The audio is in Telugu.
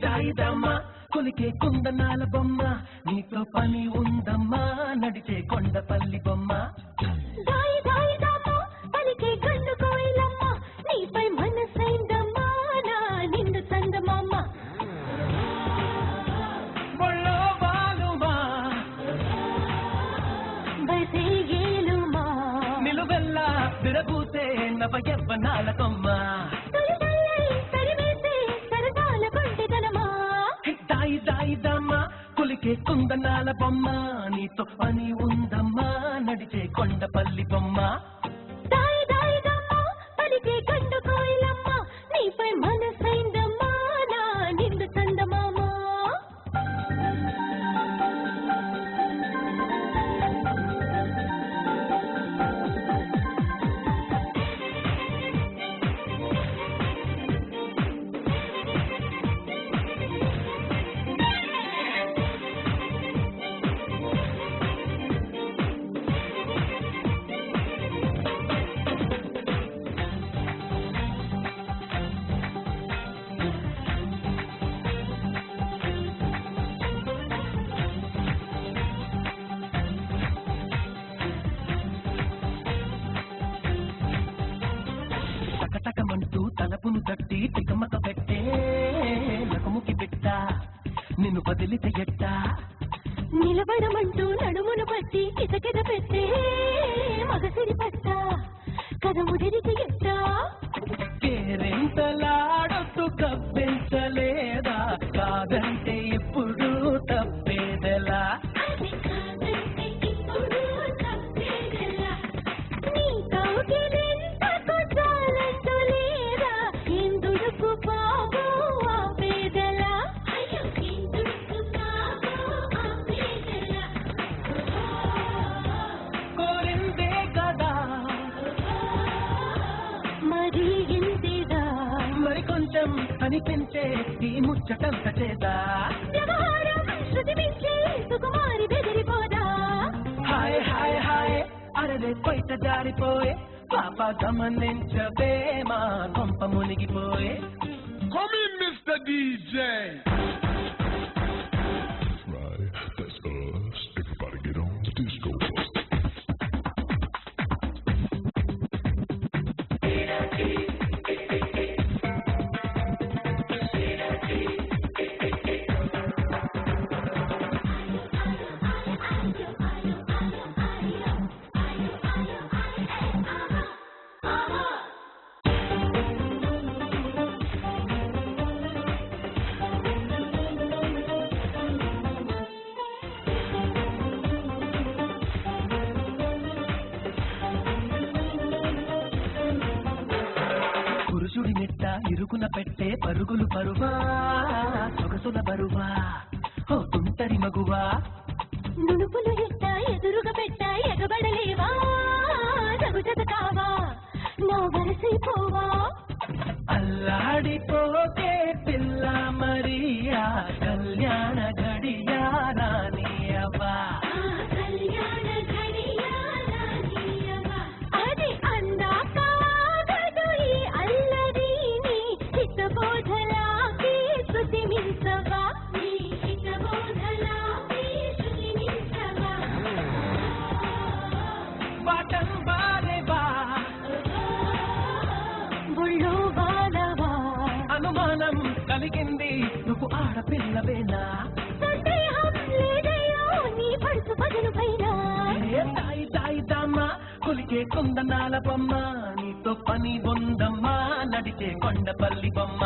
దాయిదమ్మా కొలికే కుందనాల బొమ్మ నీతో పని ఉందమ్మా నడిచే కొండపల్లి బొమ్మ దాయిదమ్మా పలికే గండు కోయిలమ్మ నీపై మనసైందమ్మా నా నిండు చందమామ బొళ్ళో బాలుమా బసేగేలుమా నిలువెల్లా విరబూసే నవ యవ్వనాల కొమ్మ దాయిదమ్మా కొలికే కుందనాల బొమ్మ నీతో పని ఉందమ్మా నడిచే కొండపల్లి బొమ్మ దాయిదమ్మా పలికే గండు కోయిలమ్మ నీపై మనసైందమ్మా నా నిండు చందమామ టకటకమంటూ తలపును తట్టి తికమక పెట్టే నకముకి పెట్ట నిన్ను వదిలితే ఎట్ట నిలబడమంటూ నడుమును పట్టి కితకిత పెట్టే మగసిరి పట్ట కథ ముదిరితే ఎట్ట కేరింతలాడుతూ కప్పించలేదా కాదంటే ఇప్పుడు తప్పేదెలా మరి కొంచెం అనిపించే ఈ ముచ్చటంత చేదా సుకుమారి బెదిరిపోదా హాయ్ హాయ్ హాయ్ అరలే పైట జారిపోయే పాప గమనించవే మా కొంప మునిగిపోయే Come in, Mr. DJ. Right, that's us. Everybody get on the disco bus. పురుషుడి నెట్ట ఇరుకున పెట్టే పరుగులు పరువా సొగసుల బరువా ఓ తుంటరి మగువా నునుపులు ఎట్ట ఎదురుగా పెట్ట ఎగబడలేవా జత కావా నా వరసైపోవా అల్లాడిపోతే పిల్ల మరియా కళ్యాణ గడియా రానియవ్వా అది అందాక ఈ అల్లరిని హితబోధలాకి శృతి మించవా బాటం బాలేవా బుళ్ళో బాలవా అనుమానం కలిగింది నువ్వు ఆడపిల్లవేనా సందేహం లేదయ్యో నీ పడుచు పదును పైన దాయిదమ్మా కొలికే కుందనాల బొమ్మ నీతో పని ఉందమ్మా నడిచే కొండపల్లి బొమ్మ